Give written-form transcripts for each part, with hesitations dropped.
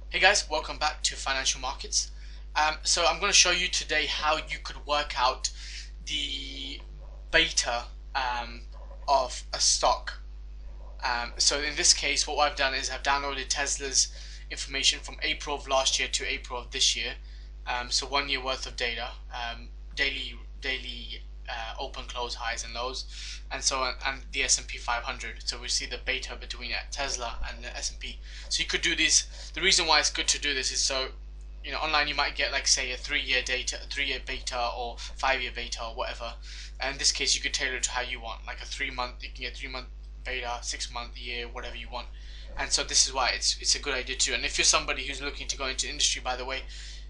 Hey guys, welcome back to Financial Markets. So I'm going to show you today how you could work out the beta of a stock. So in this case, what I've done is I've downloaded Tesla's information from April of last year to April of this year. So 1 year worth of data, daily open, close, highs and lows, and so on, and the S&P 500. So we see the beta between Tesla and the S&P. So you could do this. The reason why it's good to do this is so, online you might get like say a 3 year data, 3 year beta or 5 year beta or whatever. And in this case, you could tailor it to how you want. Like a 3 month, you can get 3 month beta, 6 month, year, whatever you want. And so this is why it's a good idea too. And if you're somebody who's looking to go into industry, by the way,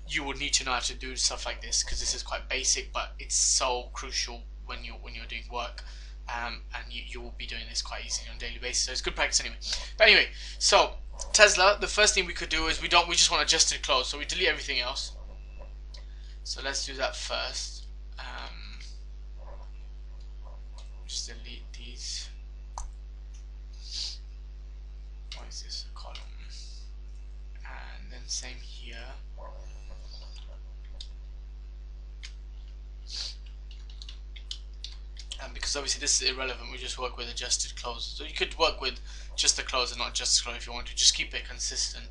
you will need to know how to do stuff like this, because this is quite basic, but it's so crucial when you're doing work, and you will be doing this quite easily on a daily basis. So it's good practice anyway. But anyway, so Tesla, the first thing we could do is we just want adjusted close, so we delete everything else. So let's do that first. Just delete these. Why is this a column? And then same here. Because obviously this is irrelevant, we just work with adjusted close. So you could work with just the close and not just the close if you want to. Just keep it consistent,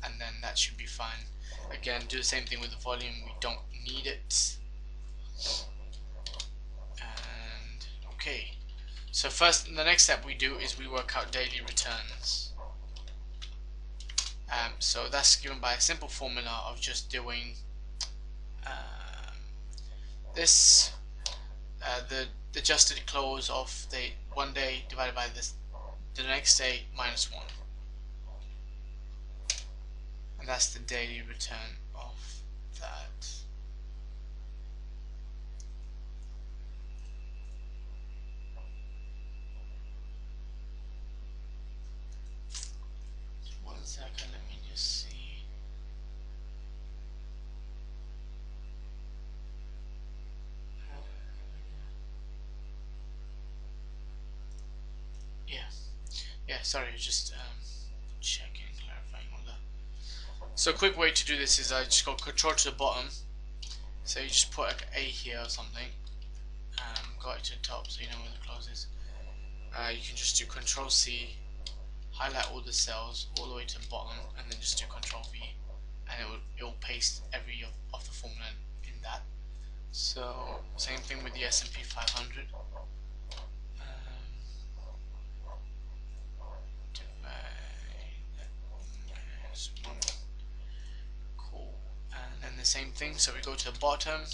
and then that should be fine. Again, do the same thing with the volume. We don't need it. And okay, so first, the next step we do is we work out daily returns. So that's given by a simple formula of just doing this. The adjusted close of the 1 day divided by the next day minus 1, and that's the daily return of that. One second, let me just see. Yeah, sorry, just checking, clarifying all that. So a quick way to do this is I just go control to the bottom. So you just put like A here or something, go it to the top so you know where the close is. You can just do Control C, highlight all the cells all the way to the bottom, and then just do Control V, and it will paste every of the formula in that. So same thing with the S&P 500. Cool. And then the same thing, so we go to the bottom,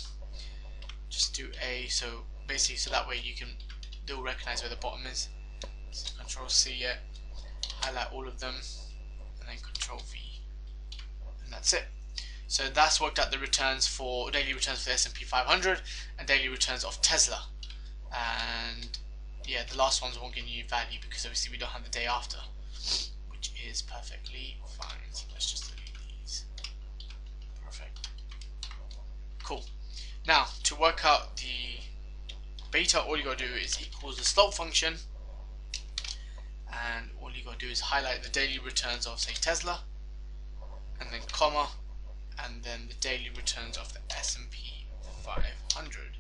just do A, so basically so that way they'll recognize where the bottom is. So Control C it, highlight all of them, and then Control V, and that's it. So that's worked out the returns for daily returns for the S&P 500 and daily returns of Tesla. And yeah, the last ones won't give you value because obviously we don't have the day after, which is perfectly fine. So let's just delete these. Perfect. Cool. Now to work out the beta, all you gotta do is equals the slope function, and all you gotta do is highlight the daily returns of say Tesla, and then comma, and then the daily returns of the S&P 500,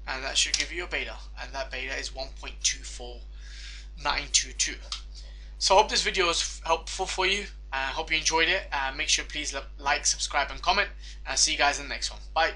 and that should give you a beta, and that beta is 1.24922. So I hope this video was helpful for you. I hope you enjoyed it. Make sure please like, subscribe and comment, and I'll see you guys in the next one. Bye.